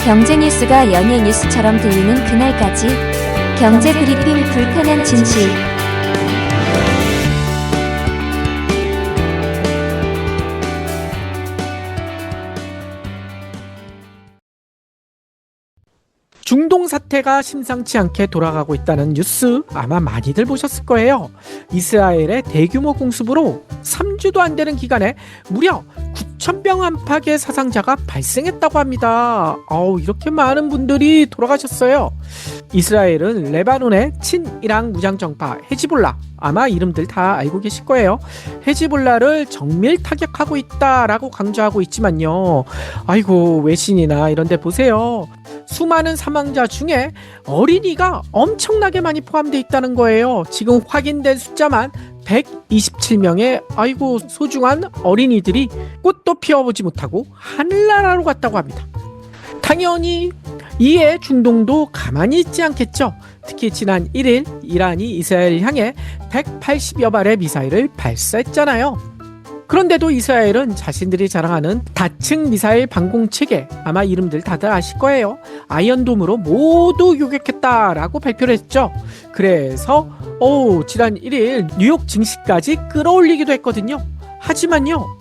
경제 뉴스가 연예 뉴스처럼 들리는 그날까지 경제 브리핑 불편한 진실. 중동 사태가 심상치 않게 돌아가고 있다는 뉴스 아마 많이들 보셨을 거예요. 이스라엘의 대규모 공습으로 3주도 안 되는 기간에 무려 9,000명 안팎의 사상자가 발생했다고 합니다. 이렇게 많은 분들이 돌아가셨어요. 이스라엘은 레바논의 친이랑 무장정파 헤즈볼라, 아마 이름들 다 알고 계실 거예요. 헤즈볼라를 정밀 타격하고 있다라고 강조하고 있지만요. 아이고, 외신이나 이런 데 보세요. 수많은 사망자 중에 어린이가 엄청나게 많이 포함되어 있다는 거예요. 지금 확인된 숫자만 127명의 아이고 소중한 어린이들이 꽃도 피워보지 못하고 하늘나라로 갔다고 합니다. 당연히 이에 중동도 가만히 있지 않겠죠. 특히 지난 1일 이란이 이스라엘을 향해 180여 발의 미사일을 발사했잖아요. 그런데도 이스라엘은 자신들이 자랑하는 다층 미사일 방공 체계, 아마 이름들 다들 아실 거예요. 아이언돔으로 모두 요격했다라고 발표를 했죠. 그래서 지난 1일 뉴욕 증시까지 끌어올리기도 했거든요. 하지만요,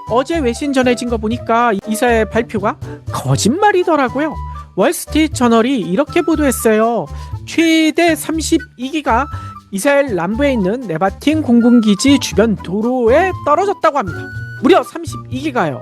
어제 외신 전해진 거 보니까 이스라엘 발표가 거짓말이더라고요. 월스트리트 저널이 이렇게 보도했어요. 최대 32기가 이스라엘 남부에 있는 네바틴 공군기지 주변 도로에 떨어졌다고 합니다. 무려 32기가요.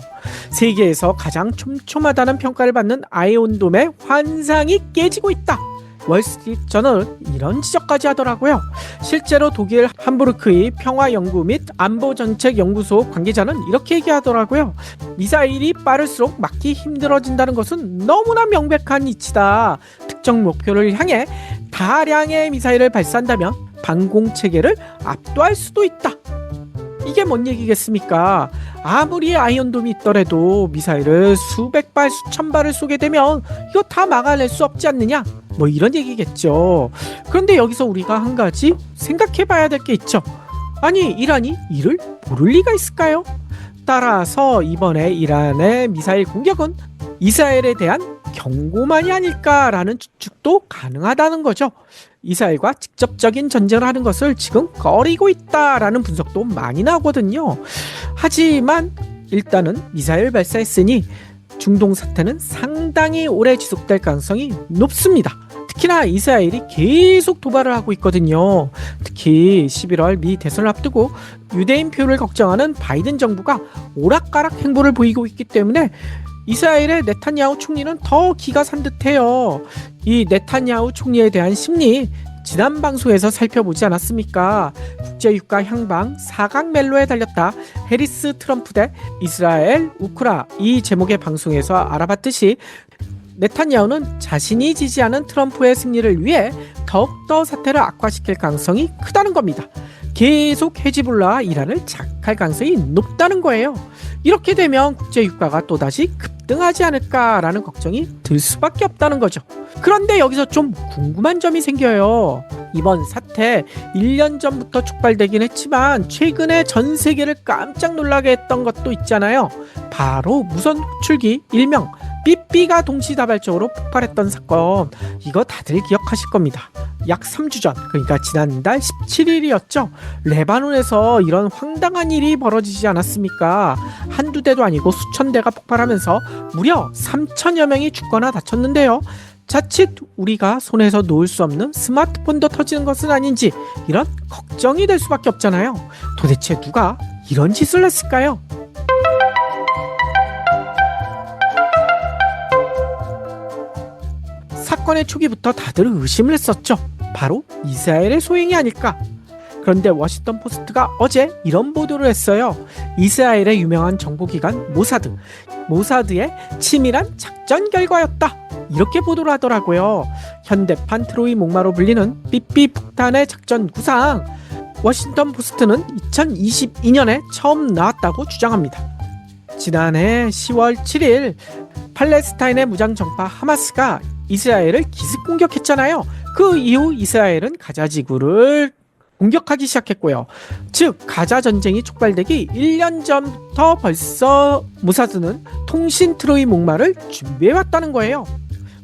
세계에서 가장 촘촘하다는 평가를 받는 아이언돔의 환상이 깨지고 있다. 월스트리트 저널은 이런 지적까지 하더라고요. 실제로 독일 함부르크의 평화연구 및 안보정책연구소 관계자는 이렇게 얘기하더라고요. 미사일이 빠를수록 막기 힘들어진다는 것은 너무나 명백한 이치다. 특정 목표를 향해 다량의 미사일을 발사한다면 방공체계를 압도할 수도 있다. 이게 뭔 얘기겠습니까? 아무리 아이언돔이 있더라도 미사일을 수백 발, 수천 발을 쏘게 되면 이거 다 막아낼 수 없지 않느냐? 이런 얘기겠죠. 그런데 여기서 우리가 한 가지 생각해 봐야 될 게 있죠. 아니, 이란이 이를 모를 리가 있을까요? 따라서 이번에 이란의 미사일 공격은 이스라엘에 대한 경고만이 아닐까라는 추측도 가능하다는 거죠. 이스라엘과 직접적인 전쟁을 하는 것을 지금 꺼리고 있다라는 분석도 많이 나오거든요. 하지만 일단은 미사일 발사했으니 중동 사태는 상당히 오래 지속될 가능성이 높습니다. 특히나 이스라엘이 계속 도발을 하고 있거든요. 특히 11월 미 대선을 앞두고 유대인 표를 걱정하는 바이든 정부가 오락가락 행보를 보이고 있기 때문에 이스라엘의 네탄야후 총리는 더 기가 산 듯해요. 이 네탄야후 총리에 대한 심리 지난 방송에서 살펴보지 않았습니까? 국제유가 향방 4강 멜로에 달렸다. 해리스 트럼프 대 이스라엘 우크라, 이 제목의 방송에서 알아봤듯이 네탄야후는 자신이 지지하는 트럼프의 승리를 위해 더욱더 사태를 악화시킬 가능성이 크다는 겁니다. 계속 헤즈볼라와 이란을 자극할 가능성이 높다는 거예요. 이렇게 되면 국제유가가 또다시 급등하지 않을까라는 걱정이 들 수밖에 없다는 거죠. 그런데 여기서 좀 궁금한 점이 생겨요. 이번 사태 1년 전부터 촉발되긴 했지만 최근에 전 세계를 깜짝 놀라게 했던 것도 있잖아요. 바로 무선 호출기 일명 삐삐가 동시다발적으로 폭발했던 사건. 이거 다들 기억하실 겁니다. 약 3주 전, 그러니까 지난달 17일이었죠. 레바논에서 이런 황당한 일이 벌어지지 않았습니까? 한두 대도 아니고 수천 대가 폭발하면서 무려 3천여 명이 죽거나 다쳤는데요. 자칫 우리가 손에서 놓을 수 없는 스마트폰도 터지는 것은 아닌지 이런 걱정이 될 수밖에 없잖아요. 도대체 누가 이런 짓을 했을까요? 사건의 초기부터 다들 의심을 했었죠. 바로 이스라엘의 소행이 아닐까. 그런데 워싱턴 포스트가 어제 이런 보도를 했어요. 이스라엘의 유명한 정보기관 모사드의 치밀한 작전 결과였다. 이렇게 보도를 하더라고요. 현대판 트로이 목마로 불리는 삐삐 폭탄의 작전 구상, 워싱턴 포스트는 2022년에 처음 나왔다고 주장합니다. 지난해 10월 7일 팔레스타인의 무장정파 하마스가 이스라엘을 기습 공격했잖아요. 그 이후 이스라엘은 가자 지구를 공격하기 시작했고요. 즉 가자 전쟁이 촉발되기 1년 전부터 벌써 모사드는 통신 트로이 목마를 준비해왔다는 거예요.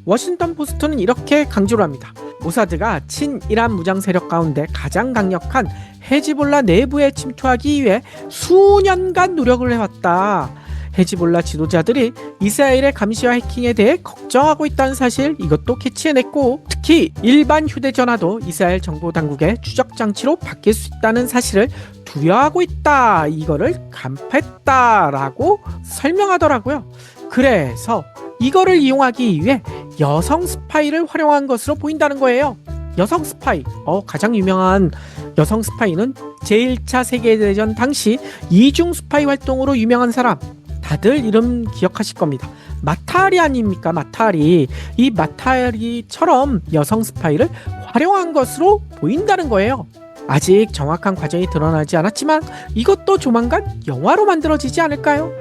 워싱턴 포스트는 이렇게 강조를 합니다. 모사드가 친이란 무장 세력 가운데 가장 강력한 헤즈볼라 내부에 침투하기 위해 수년간 노력을 해왔다. 헤즈볼라 지도자들이 이스라엘의 감시와 해킹에 대해 걱정하고 있다는 사실, 이것도 캐치해냈고, 특히 일반 휴대전화도 이스라엘 정보당국의 추적장치로 바뀔 수 있다는 사실을 두려워하고 있다. 이거를 간파했다라고 설명하더라고요. 그래서 이거를 이용하기 위해 여성 스파이를 활용한 것으로 보인다는 거예요. 여성 스파이, 가장 유명한 여성 스파이는 제1차 세계대전 당시 이중 스파이 활동으로 유명한 사람, 다들 이름 기억하실 겁니다. 마타리 아닙니까? 마타리. 이 마타리처럼 여성 스파이를 활용한 것으로 보인다는 거예요. 아직 정확한 과정이 드러나지 않았지만 이것도 조만간 영화로 만들어지지 않을까요?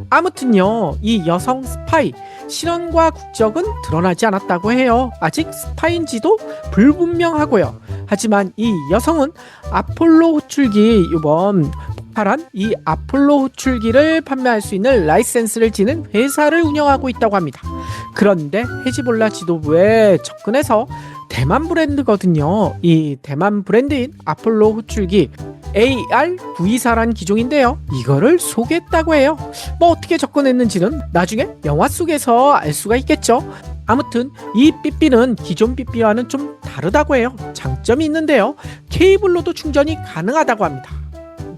아무튼요, 이 여성 스파이 신원과 국적은 드러나지 않았다고 해요. 아직 스파인지도 불분명하고요. 하지만 이 여성은 아폴로 호출기, 이번 폭발한 이 아폴로 호출기를 판매할 수 있는 라이센스를 지닌 회사를 운영하고 있다고 합니다. 그런데 헤즈볼라 지도부에 접근해서 대만 브랜드거든요. 이 대만 브랜드인 아폴로 호출기 AR-924란 기종인데요. 이거를 소개했다고 해요. 뭐 어떻게 접근했는지는 나중에 영화 속에서 알 수가 있겠죠. 아무튼 이 삐삐는 기존 삐삐와는 좀 다르다고 해요. 장점이 있는데요. 케이블로도 충전이 가능하다고 합니다.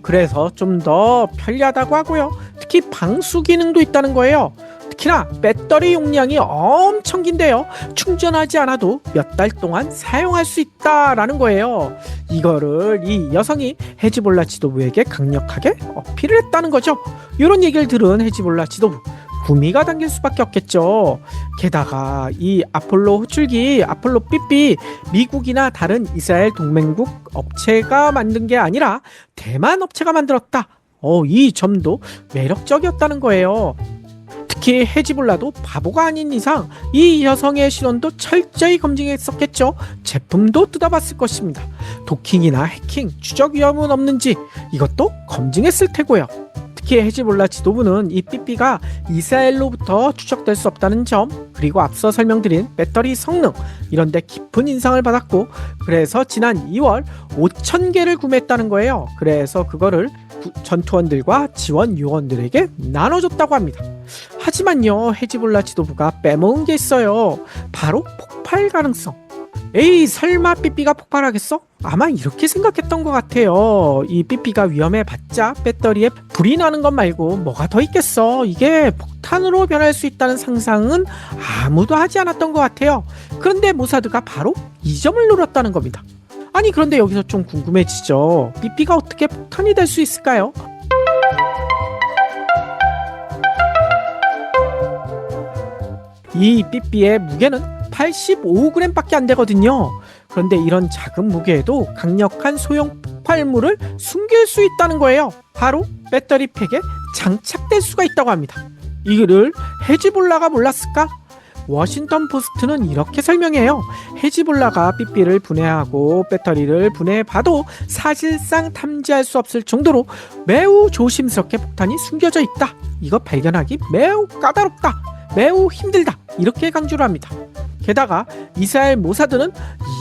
그래서 좀 더 편리하다고 하고요. 특히 방수 기능도 있다는 거예요. 특히나 배터리 용량이 엄청 긴데요. 충전하지 않아도 몇 달 동안 사용할 수 있다라는 거예요. 이거를 이 여성이 헤즈볼라 지도부에게 강력하게 어필을 했다는 거죠. 이런 얘기를 들은 헤즈볼라 지도부, 구미가 당길 수밖에 없겠죠. 게다가 이 아폴로 호출기, 아폴로 삐삐, 미국이나 다른 이스라엘 동맹국 업체가 만든 게 아니라 대만 업체가 만들었다. 이 점도 매력적이었다는 거예요. 특히 헤즈볼라도 바보가 아닌 이상 이 여성의 신원도 철저히 검증했었겠죠. 제품도 뜯어봤을 것입니다. 도킹이나 해킹, 추적 위험은 없는지 이것도 검증했을 테고요. 특히 헤즈볼라 지도부는 이 삐삐가 이스라엘로부터 추적될 수 없다는 점, 그리고 앞서 설명드린 배터리 성능, 이런 데 깊은 인상을 받았고, 그래서 지난 2월 5,000개를 구매했다는 거예요. 그래서 그거를 전투원들과 지원 요원들에게 나눠줬다고 합니다. 하지만요, 헤즈볼라 지도부가 빼먹은 게 있어요. 바로 폭발 가능성. 에이, 설마 삐삐가 폭발하겠어? 아마 이렇게 생각했던 것 같아요. 이 삐삐가 위험해봤자 배터리에 불이 나는 것 말고 뭐가 더 있겠어. 이게 폭탄으로 변할 수 있다는 상상은 아무도 하지 않았던 것 같아요. 그런데 모사드가 바로 이 점을 노렸다는 겁니다. 아니, 그런데 여기서 좀 궁금해지죠. 삐삐가 어떻게 폭탄이 될 수 있을까요? 이 삐삐의 무게는 85g 밖에 안 되거든요. 그런데 이런 작은 무게에도 강력한 소형 폭발물을 숨길 수 있다는 거예요. 바로 배터리 팩에 장착될 수가 있다고 합니다. 이거를 헤즈볼라가 몰랐을까? 워싱턴 포스트는 이렇게 설명해요. 헤즈볼라가 삐삐를 분해하고 배터리를 분해해봐도 사실상 탐지할 수 없을 정도로 매우 조심스럽게 폭탄이 숨겨져 있다. 이거 발견하기 매우 까다롭다. 매우 힘들다. 이렇게 강조를 합니다. 게다가 이스라엘 모사드는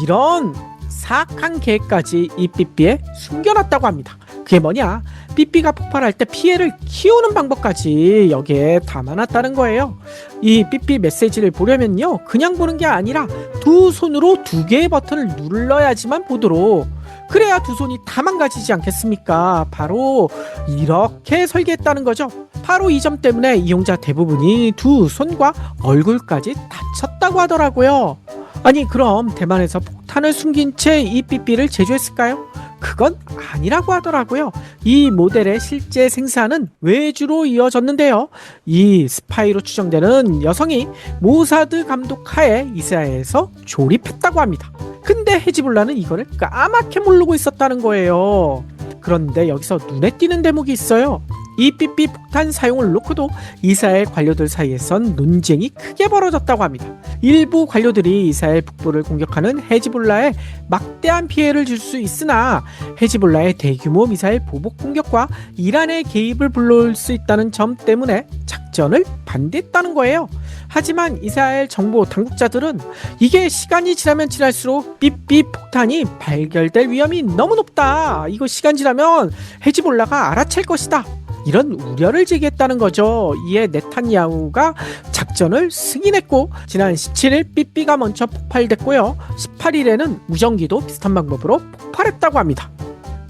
이런 사악한 계획까지 이 삐삐에 숨겨놨다고 합니다. 그게 뭐냐? 삐삐가 폭발할 때 피해를 키우는 방법까지 여기에 담아놨다는 거예요. 이 삐삐 메시지를 보려면요, 그냥 보는 게 아니라 두 손으로 두 개의 버튼을 눌러야지만 보도록, 그래야 두 손이 다 망가지지 않겠습니까? 바로 이렇게 설계했다는 거죠. 바로 이 점 때문에 이용자 대부분이 두 손과 얼굴까지 다쳤다고 하더라고요. 아니, 그럼 대만에서 폭탄을 숨긴 채 이 삐삐를 제조했을까요? 그건 아니라고 하더라고요. 이 모델의 실제 생산은 외주로 이어졌는데요. 이 스파이로 추정되는 여성이 모사드 감독 하에 이스라엘에서 조립했다고 합니다. 근데 헤즈볼라는 이거를 까맣게 모르고 있었다는 거예요. 그런데 여기서 눈에 띄는 대목이 있어요. 이 삐삐 폭탄 사용을 놓고도 이스라엘 관료들 사이에선 논쟁이 크게 벌어졌다고 합니다. 일부 관료들이 이스라엘 북부를 공격하는 헤즈볼라에 막대한 피해를 줄 수 있으나 헤즈볼라의 대규모 미사일 보복 공격과 이란의 개입을 불러올 수 있다는 점 때문에 작전을 반대했다는 거예요. 하지만 이스라엘 정보 당국자들은 이게 시간이 지나면 지날수록 삐삐 폭탄이 발견될 위험이 너무 높다. 이거 시간 지나면 헤즈볼라가 알아챌 것이다. 이런 우려를 제기했다는 거죠. 이에 네탄야후가 작전을 승인했고 지난 17일 삐삐가 먼저 폭발됐고요. 18일에는 무전기도 비슷한 방법으로 폭발했다고 합니다.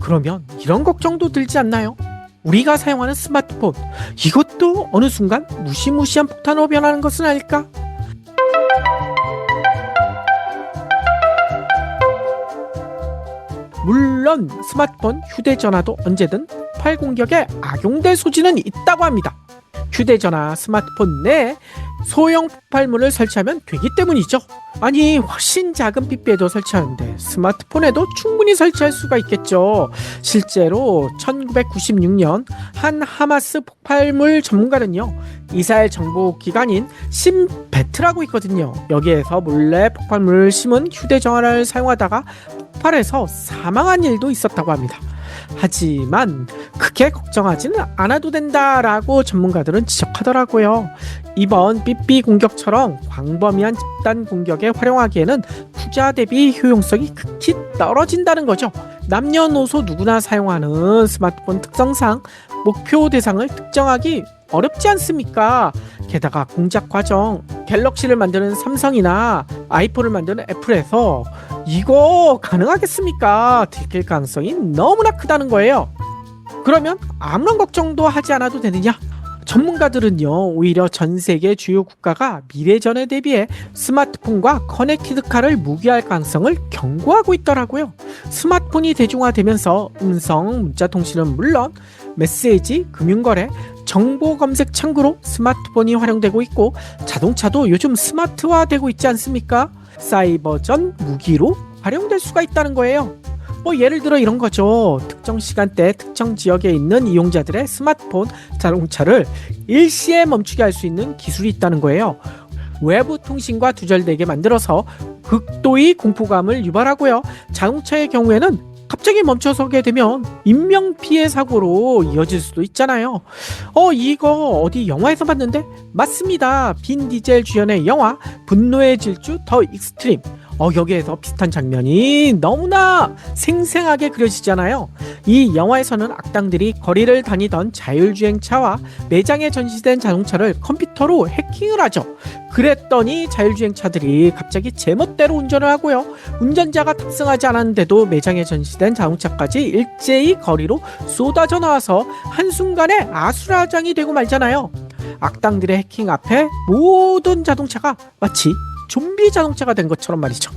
그러면 이런 걱정도 들지 않나요? 우리가 사용하는 스마트폰, 이것도 어느 순간 무시무시한 폭탄으로 변하는 것은 아닐까? 물론 스마트폰, 휴대전화도 언제든 폭발 공격에 악용될 소지는 있다고 합니다. 휴대전화, 스마트폰 내에 소형 폭발물을 설치하면 되기 때문이죠. 아니, 훨씬 작은 삐삐에도 설치하는데 스마트폰에도 충분히 설치할 수가 있겠죠. 실제로 1996년 한 하마스 폭발물 전문가는요, 이스라엘 정보기관인 심베트라고 있거든요. 여기에서 몰래 폭발물을 심은 휴대전화를 사용하다가 폭발해서 사망한 일도 있었다고 합니다. 하지만 크게 걱정하지는 않아도 된다라고 전문가들은 지적하더라고요. 이번 삐삐 공격처럼 광범위한 집단 공격에 활용하기에는 투자 대비 효용성이 극히 떨어진다는 거죠. 남녀노소 누구나 사용하는 스마트폰 특성상 목표 대상을 특정하기 어렵지 않습니까? 게다가 공작 과정, 갤럭시를 만드는 삼성이나 아이폰을 만드는 애플에서 이거 가능하겠습니까? 들킬 가능성이 너무나 크다는 거예요. 그러면 아무런 걱정도 하지 않아도 되느냐? 전문가들은요, 오히려 전 세계 주요 국가가 미래전에 대비해 스마트폰과 커넥티드카를 무기할 가능성을 경고하고 있더라고요. 스마트폰이 대중화되면서 음성, 문자통신은 물론 메시지, 금융거래, 정보 검색 창구로 스마트폰이 활용되고 있고 자동차도 요즘 스마트화되고 있지 않습니까? 사이버전 무기로 활용될 수가 있다는 거예요. 예를 들어 이런 거죠. 특정 시간대 특정 지역에 있는 이용자들의 스마트폰, 자동차를 일시에 멈추게 할 수 있는 기술이 있다는 거예요. 외부 통신과 두절되게 만들어서 극도의 공포감을 유발하고요. 자동차의 경우에는 갑자기 멈춰서게 되면 인명피해 사고로 이어질 수도 있잖아요. 이거 어디 영화에서 봤는데? 맞습니다. 빈 디젤 주연의 영화 분노의 질주 더 익스트림. 여기에서 비슷한 장면이 너무나 생생하게 그려지잖아요. 이 영화에서는 악당들이 거리를 다니던 자율주행차와 매장에 전시된 자동차를 컴퓨터로 해킹을 하죠. 그랬더니 자율주행차들이 갑자기 제멋대로 운전을 하고요. 운전자가 탑승하지 않았는데도 매장에 전시된 자동차까지 일제히 거리로 쏟아져 나와서 한순간에 아수라장이 되고 말잖아요. 악당들의 해킹 앞에 모든 자동차가 마치 좀비 자동차가 된 것처럼 말이죠.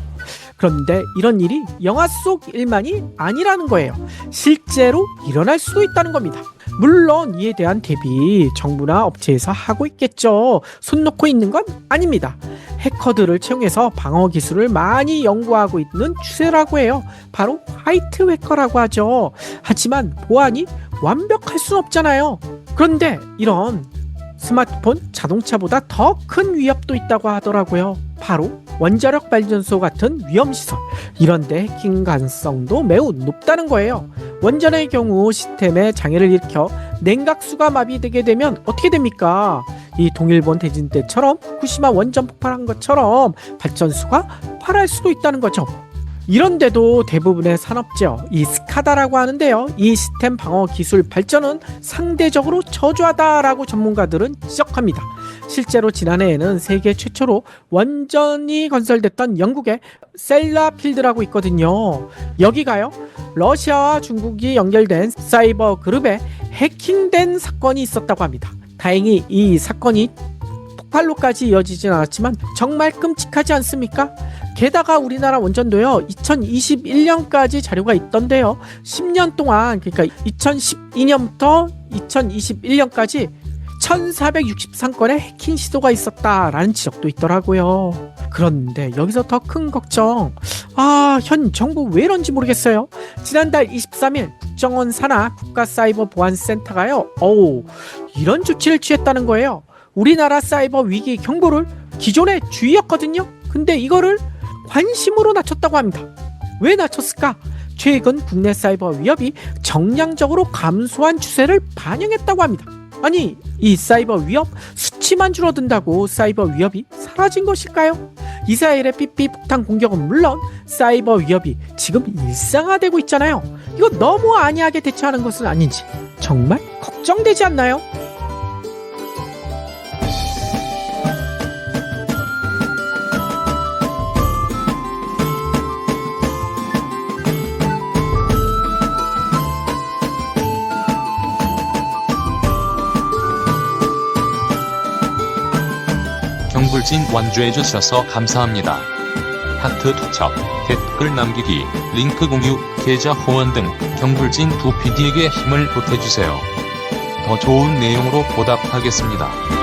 그런데 이런 일이 영화 속 일만이 아니라는 거예요. 실제로 일어날 수도 있다는 겁니다. 물론 이에 대한 대비 정부나 업체에서 하고 있겠죠. 손 놓고 있는 건 아닙니다. 해커들을 채용해서 방어 기술을 많이 연구하고 있는 추세라고 해요. 바로 화이트 해커라고 하죠. 하지만 보안이 완벽할 순 없잖아요. 그런데 이런 스마트폰, 자동차보다 더 큰 위협도 있다고 하더라고요. 바로 원자력 발전소 같은 위험시설, 이런데 해킹 가능성도 매우 높다는 거예요. 원전의 경우 시스템에 장애를 일으켜 냉각수가 마비되게 되면 어떻게 됩니까? 이 동일본 대진 때처럼 후쿠시마 원전 폭발한 것처럼 발전소가 폭발할 수도 있다는 거죠. 이런데도 대부분의 산업재요, 이 스카다라고 하는데요, 이 시스템 방어 기술 발전은 상대적으로 저조하다라고 전문가들은 지적합니다. 실제로 지난해에는 세계 최초로 원전이 건설됐던 영국의 셀라필드라고 있거든요. 여기가요, 러시아와 중국이 연결된 사이버 그룹에 해킹된 사건이 있었다고 합니다. 다행히 이 사건이 폭발로까지 이어지진 않았지만 정말 끔찍하지 않습니까? 게다가 우리나라 원전도요, 2021년까지 자료가 있던데요, 10년 동안, 그러니까 2012년부터 2021년까지 1463건의 해킹 시도가 있었다라는 지적도 있더라고요. 그런데 여기서 더 큰 걱정, 현 정부 왜 이런지 모르겠어요. 지난달 23일 국정원 산하 국가사이버보안센터가요. 이런 조치를 취했다는 거예요. 우리나라 사이버 위기 경보를 기존에 주의였거든요. 근데 이거를 관심으로 낮췄다고 합니다. 왜 낮췄을까? 최근 국내 사이버 위협이 정량적으로 감소한 추세를 반영했다고 합니다. 아니, 이 사이버 위협 수치만 줄어든다고 사이버 위협이 사라진 것일까요? 이스라엘의 삐삐 폭탄 공격은 물론 사이버 위협이 지금 일상화되고 있잖아요. 이거 너무 안이하게 대처하는 것은 아닌지 정말 걱정되지 않나요? 경불진 완주해 주셔서 감사합니다. 하트 투척, 댓글 남기기, 링크 공유, 계좌 후원 등 경불진 2PD에게 힘을 보태주세요. 더 좋은 내용으로 보답하겠습니다.